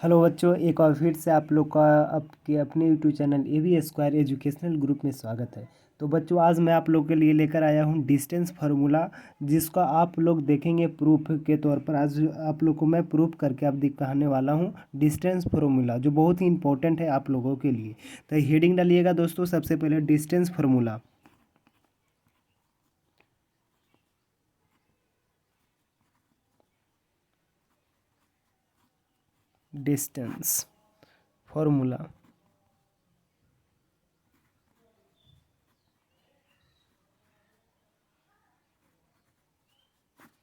Hello बच्चों, एक और फिर से आप लोग का आपके अपने यूट्यूब चैनल ए स्क्वायर एजुकेशनल ग्रुप में स्वागत है। तो बच्चों, आज मैं आप लोग के लिए लेकर आया हूँ डिस्टेंस फार्मूला, जिसका आप लोग देखेंगे प्रूफ के तौर पर। आज आप लोग को मैं प्रूफ करके आप दिखाने वाला हूँ डिस्टेंस फार्मूला, जो बहुत ही इंपॉर्टेंट है आप लोगों के लिए। तो हेडिंग डालिएगा दोस्तों, सबसे पहले distance formula. Distance formula,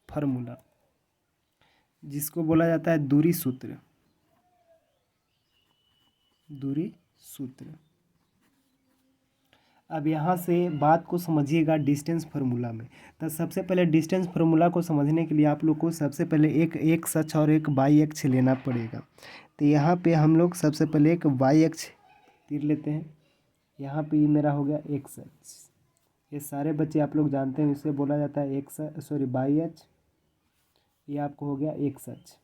formula जिसको बोला जाता है दूरी सूत्र। दूरी सूत्र। अब यहाँ से बात को समझिएगा डिस्टेंस फार्मूला में। तो सबसे पहले डिस्टेंस फार्मूला को समझने के लिए आप लोग को सबसे पहले एक एक्स अक्ष और एक वाई अक्ष लेना पड़ेगा। तो यहाँ पे हम लोग सबसे पहले एक वाई अक्ष तीर लेते हैं। यहाँ पे ये मेरा हो गया एक्स अक्ष। ये सारे बच्चे आप लोग जानते हैं, इसे बोला जाता है वाई अक्ष। ये आपको हो गया एक्स अक्ष।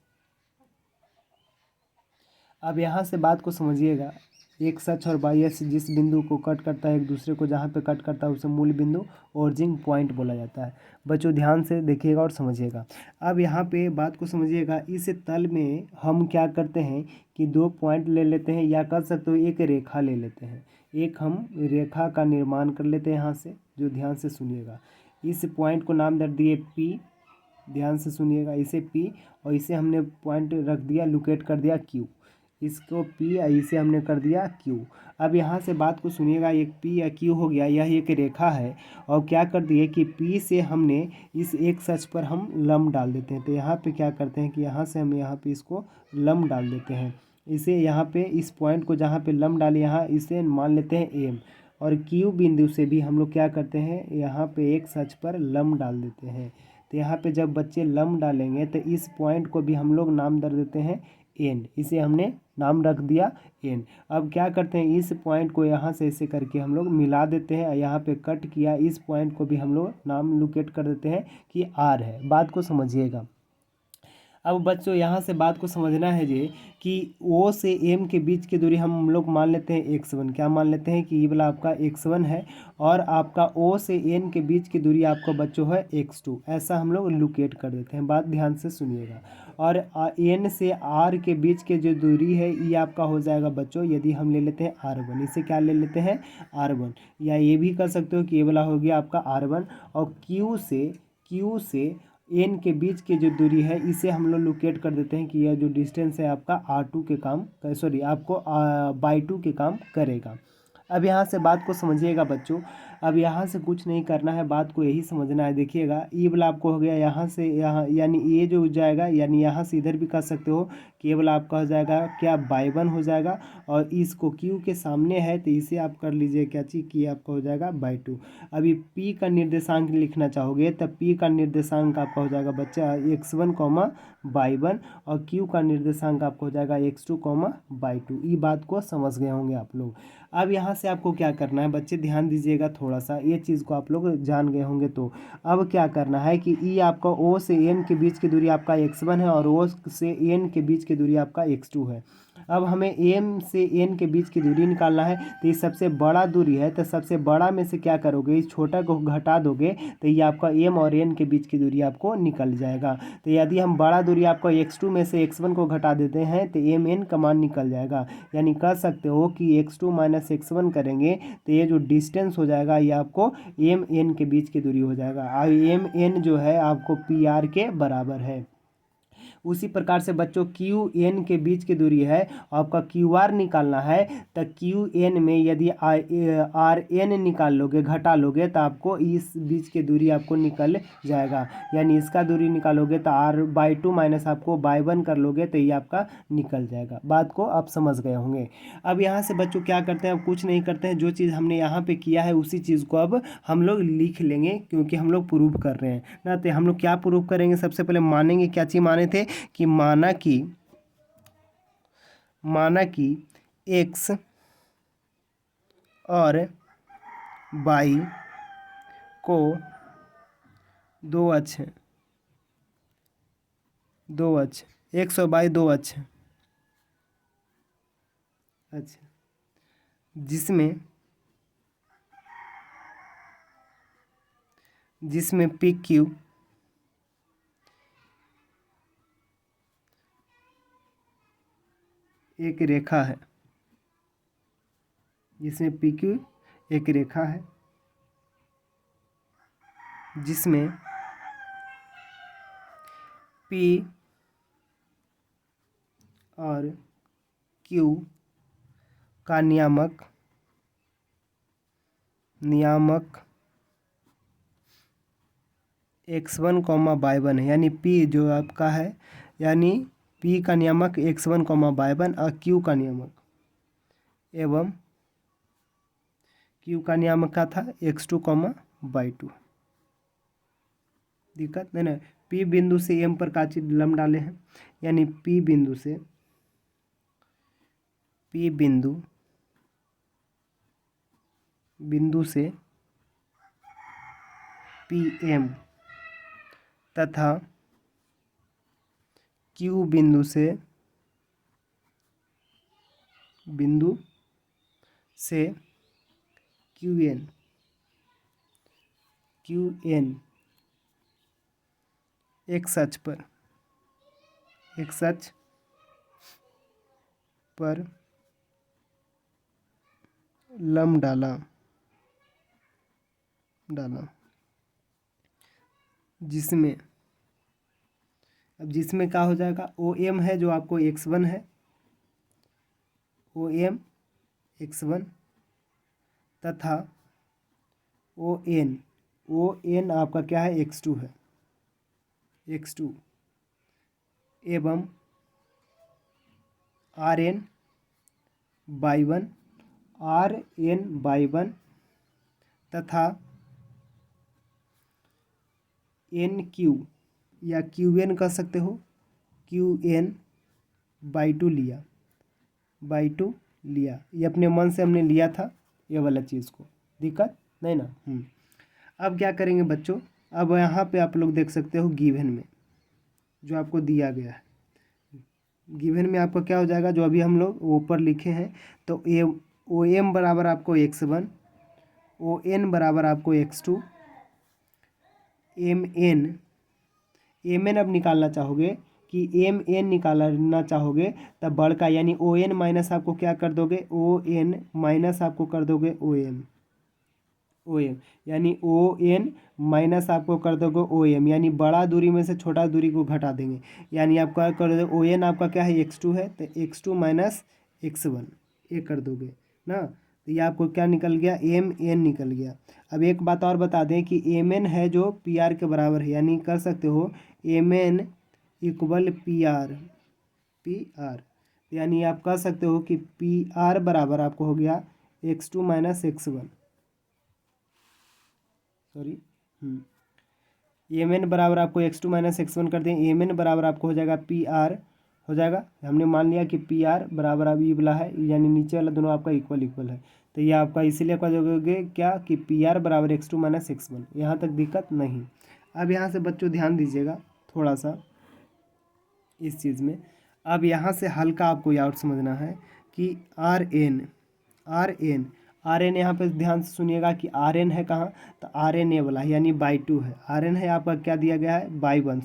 अब यहाँ से बात को समझिएगा, एक सच और वाई अक्ष जिस बिंदु को कट करता है एक दूसरे को, जहाँ पे कट करता है उसे मूल बिंदु ओरिजिन पॉइंट बोला जाता है। बच्चों ध्यान से देखिएगा और समझिएगा। अब यहाँ पे बात को समझिएगा, इस तल में हम क्या करते हैं कि दो पॉइंट ले लेते हैं, या कर सकते हो एक रेखा ले लेते हैं। एक हम रेखा का निर्माण कर लेते हैं यहाँ से, जो ध्यान से सुनिएगा। इस पॉइंट को नाम दे दिए पी, ध्यान से सुनिएगा, इसे पी, और इसे हमने पॉइंट रख दिया, लोकेट कर दिया क्यू। इसको पी, इसे हमने कर दिया क्यू। अब यहाँ से बात को सुनिएगा, एक पी या क्यू हो गया, यह एक रेखा है। और क्या कर दिए कि पी से हमने इस एक सच पर हम लंब डाल देते हैं। तो यहाँ पे क्या करते हैं कि यहाँ से हम यहाँ पे इसको लंब डाल देते हैं। इसे यहाँ पे इस पॉइंट को जहाँ पे लंब डाले, यहाँ इसे मान लेते हैं एम। और क्यू बिंदु से भी हम लोग क्या करते हैं, यहाँ पे एक सच पर लंब डाल देते हैं। तो यहाँ पे जब बच्चे लंब डालेंगे तो इस पॉइंट को भी हम लोग नाम दे देते हैं एन। इसे हमने नाम रख दिया एन। अब क्या करते हैं, इस पॉइंट को यहाँ से ऐसे करके हम लोग मिला देते हैं। यहाँ पे कट किया, इस पॉइंट को भी हम लोग नाम लोकेट कर देते हैं कि आर है। बात को समझिएगा। अब बच्चों यहाँ से बात को समझना है जी कि ओ से एम के बीच की दूरी हम लोग मान लेते हैं x1। क्या मान लेते हैं कि ये वाला आपका x1 है, और आपका ओ से एन के बीच की दूरी आपका बच्चों है x2। ऐसा हम लोग लोकेट कर देते हैं। बात ध्यान से सुनिएगा। और एन से आर के बीच के जो दूरी है ये आपका हो जाएगा बच्चों, यदि हम ले लेते हैं r1। इसे क्या ले लेते हैं r1, या ये भी कर सकते हो कि ये वाला हो गया आपका r1। और क्यू से एन के बीच की जो दूरी है इसे हम लोग लोकेट कर देते हैं कि यह जो डिस्टेंस है आपका R2 के काम, सॉरी आपको बाई 2 के काम करेगा। अब यहाँ से बात को समझिएगा बच्चों। अब यहाँ से कुछ नहीं करना है, बात को यही समझना है। देखिएगा ये वाला आपको हो गया यहाँ से यहाँ, यानी ये जो हो जाएगा, यानी यहाँ से इधर भी कर सकते हो कि ये वाला आपका हो जाएगा क्या बाई 1 हो जाएगा। और इसको क्यू के सामने है तो इसे आप कर लीजिए क्या चीज़ कि आपका हो जाएगा बाई 2। अभी पी का निर्देशांक लिखना चाहोगे तब पी का निर्देशांक आपका हो जाएगा बच्चा x1 बाई 1, और क्यू का निर्देशांक आपको हो जाएगा x2 बाई 2। ये बात को समझ गए होंगे आप लोग। अब यहाँ से आपको क्या करना है बच्चे, ध्यान दीजिएगा थोड़ा सा, ये चीज़ को आप लोग जान गए होंगे। तो अब क्या करना है कि ई आपका ओ से एन के बीच की दूरी आपका x1 है, और ओ से एन के बीच की दूरी आपका x2 है। अब हमें एम से एन के बीच की दूरी निकालना है। तो ये सबसे बड़ा दूरी है, तो सबसे बड़ा में से क्या करोगे, इस छोटा को घटा दोगे तो ये आपका एम और एन के बीच की दूरी आपको निकल जाएगा। तो यदि हम बड़ा दूरी आपको x2 में से x1 को घटा देते हैं तो एम एन का मान निकल जाएगा। यानी कह सकते हो कि x2 माइनस x1 करेंगे तो ये जो डिस्टेंस हो जाएगा ये आपको एम एन के बीच की दूरी हो जाएगा। और एम एन जो है आपको पी आर के बराबर है। उसी प्रकार से बच्चों क्यू एन के बीच की दूरी है, आपका क्यू आर निकालना है। तो क्यू एन में यदि आर एन निकाल लोगे, घटा लोगे, तो आपको इस बीच की दूरी आपको निकल जाएगा। यानी इसका दूरी निकालोगे तो आर बाई 2 माइनस आपको बाई 1 कर लोगे तो ये आपका निकल जाएगा। बात को आप समझ गए होंगे। अब यहाँ से बच्चों क्या करते हैं, अब कुछ नहीं करते हैं, जो चीज़ हमने यहाँ पे किया है उसी चीज़ को अब हम लोग लिख लेंगे, क्योंकि हम लोग प्रूव कर रहे हैं ना। तो हम लोग क्या प्रूव करेंगे, सबसे पहले मानेंगे, क्या चीज़ माने थे कि माना कि एक्स और वाई को दो अक्ष हैं, एक्स और वाई दो अक्ष हैं। अच्छा, जिसमें पी क्यू एक रेखा है, जिसमें पी क्यू एक रेखा है, जिसमें पी और क्यू का नियामक x1 कॉमा y1 है, यानी p जो आपका है, यानी p का नियामक x1 कॉमा y1 और q का नियामक एवं q का नियामक का था x2 कॉमा y2। दिक्कत नहीं ना, p बिंदु से m पर काची लंब डाले हैं, यानी p बिंदु से pm तथा q बिंदु से qn x अक्ष पर लंब डाला, जिसमें अब जिसमें क्या हो जाएगा, OM है जो आपको x1 है, OM x1 तथा ON आपका क्या है, x2 है, x2 एवं RN बाई वन तथा NQ या QN कह सकते हो, QN बाई टू लिया, ये अपने मन से हमने लिया था ये वाला चीज़ को, दिक्कत नहीं ना। अब क्या करेंगे बच्चों, अब यहाँ पे आप लोग देख सकते हो गिवन में जो आपको दिया गया है, गिवन में आपका क्या हो जाएगा, जो अभी हम लोग ऊपर लिखे हैं, तो OM बराबर आपको x1, ON बराबर आपको x2, MN अब निकालना चाहोगे कि MN निकालना चाहोगे तब बड़का यानी ON माइनस आपको क्या कर दोगे, ON माइनस आपको कर दोगे OM यानी ON माइनस आपको कर दोगे OM, यानी बड़ा दूरी में से छोटा दूरी को घटा देंगे, यानी आप क्या कर दोगे, ON आपका क्या है, x2 है, तो x2 माइनस x1 ये कर दोगे ना, तो ये आपको क्या निकल गया, MN निकल गया। अब एक बात और बता दें कि MN है जो PR के बराबर है, यानी कर सकते हो MN इक्वल PR, यानी आप कह सकते हो कि PR बराबर आपको हो गया x2 minus x1, sorry MN बराबर आपको x2 माइनस x1 कर दें, MN बराबर आपको हो जाएगा PR हो जाएगा, हमने मान लिया कि PR बराबर अब ये वाला है, यानी नीचे वाला दोनों आपका इक्वल है, तो ये आपका इसीलिए आपका जोड़ोगे क्या कि PR बराबर x2 माइनस x1, यहाँ तक दिक्कत नहीं। अब यहाँ से बच्चों ध्यान दीजिएगा थोड़ा सा इस चीज़ में, अब यहाँ से हल्का आपको ये और समझना है कि RN यहाँ पे ध्यान से सुनिएगा कि RN है कहाँ, तो RN ये वाला है, यानी बाई टू है, RN है आपका क्या दिया गया है, बाई वन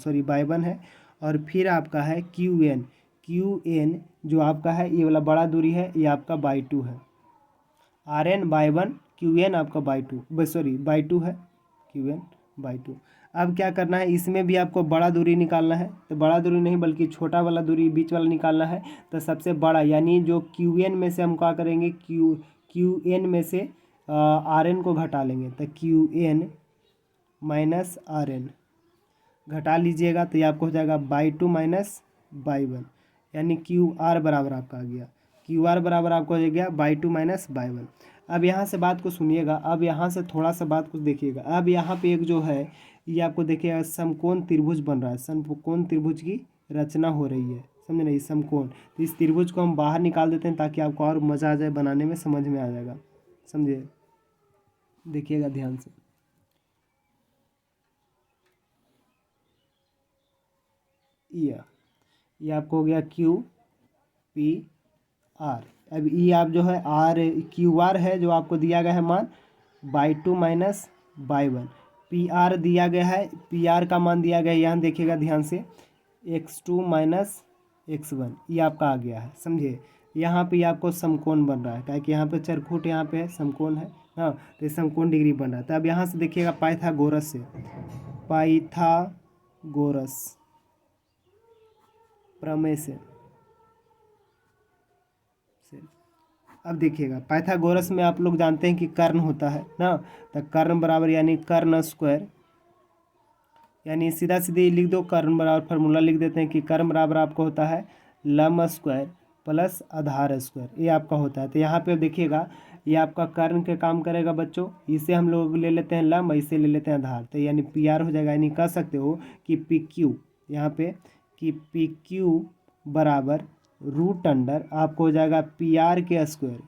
है, और फिर आपका है QN जो आपका है ये वाला बड़ा दूरी है, ये आपका बाई टू है, RN बाई वन, QN आपका बाई टू है, QN बाई टू। अब क्या करना है, इसमें भी आपको बड़ा दूरी निकालना है, तो बड़ा दूरी नहीं बल्कि छोटा वाला दूरी बीच वाला निकालना है, तो सबसे बड़ा यानी जो QN में से हम क्या करेंगे, QN में से RN को घटा लेंगे, तो QN माइनस RN घटा लीजिएगा, तो ये आपको हो जाएगा by two minus by one, यानी QR बराबर आपका आ गया, QR बराबर आपको हो गया by two minus by one. अब यहाँ से बात को सुनिएगा, अब यहाँ से थोड़ा सा बात को देखिएगा, अब यहाँ पे एक जो है ये आपको देखिएगा समकोण त्रिभुज बन रहा है, समकोण त्रिभुज की रचना हो रही है, समझे ना, ये समकोण, तो इस त्रिभुज को हम बाहर निकाल देते हैं ताकि आपको और मज़ा आ जाए बनाने में, समझ में आ जाएगा, समझिए, देखिएगा ध्यान से, ये आपको हो गया QPR, अब ई आप जो है आर क्यू आर है जो आपको दिया गया है मान by 2 minus by 1। P R दिया गया है, पी आर का मान दिया गया है, यहाँ देखिएगा ध्यान से x2 माइनस x1, ये आपका आ गया है, समझिए। यहाँ पे आपको समकोण बन रहा है, क्या कि यहाँ पे चरखूट यहाँ पे है, समकोण है, हाँ, तो समकोण डिग्री बन रहा है। तो अब यहाँ से देखिएगा पाइथागोरस से, पाइथागोरस प्रमेय से अब देखिएगा पाइथागोरस में आप लोग जानते हैं कि कर्ण होता है ना, तो कर्ण बराबर यानी कर्ण स्क्वायर, यानी सीधा सीधे लिख दो, कर्ण बराबर फार्मूला लिख देते हैं कि कर्ण बराबर आपको होता है लंब स्क्वायर प्लस आधार स्क्वायर, ये आपका होता है। तो यहाँ पे देखिएगा ये आपका कर्ण के काम करेगा बच्चों, इसे हम लोग ले लेते हैं लंब, इसे ले लेते हैं आधार, तो यानी पी आर हो जाएगा, यानी कह सकते हो कि पी क्यू यहाँ पे कि पी क्यू बराबर रूट अंडर आपको हो जाएगा पी आर के स्क्वायर,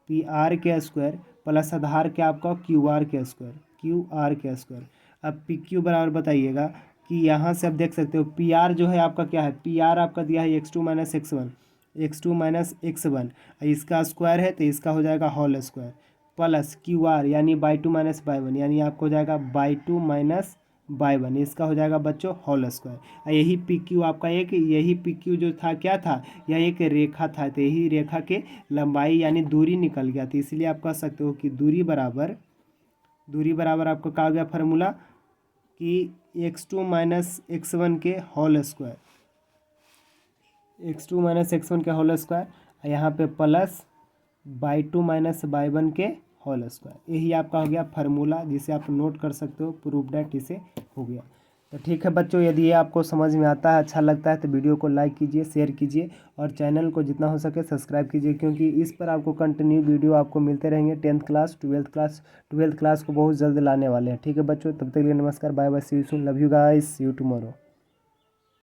पी आर के स्क्वायर प्लस आधार के आपका क्यू आर के स्क्वायर, क्यू आर के स्क्वायर। अब पी क्यू बराबर बताइएगा कि यहाँ से आप देख सकते हो पी आर जो है आपका क्या है, पी आर आपका दिया है x2 minus x1, x2 minus x1, इसका स्क्वायर है तो इसका हो जाएगा whole square plus Q R यानी बाई 2 माइनस बाई 1, यानी आपको हो जाएगा बाई 2 माइनस बाई 1, इसका हो जाएगा बच्चों होल स्क्वायर। यही पी क्यू आपका एक, यही पी क्यू जो था क्या था, यह एक रेखा था, तो यही रेखा के लंबाई यानी दूरी निकल गया, तो इसलिए आप कह सकते हो कि दूरी बराबर आपको कहा गया फार्मूला कि x2 माइनस x1 के whole square, x2 minus x1 के होल स्क्वायर, यहाँ पे प्लस बाई 2 माइनस बाई 1 के होल स्क्वायर, यही आपका हो गया फार्मूला, जिसे आप नोट कर सकते हो, प्रूफ डेट इसे हो गया। तो ठीक है बच्चों, यदि ये आपको समझ में आता है, अच्छा लगता है तो वीडियो को लाइक कीजिए, शेयर कीजिए और चैनल को जितना हो सके सब्सक्राइब कीजिए, क्योंकि इस पर आपको कंटिन्यू वीडियो आपको मिलते रहेंगे। 10th क्लास 12th क्लास को बहुत जल्द लाने वाले हैं। ठीक है बच्चों, तब तक के लिए नमस्कार, bye bye, see you soon, love you guys, see you tomorrow.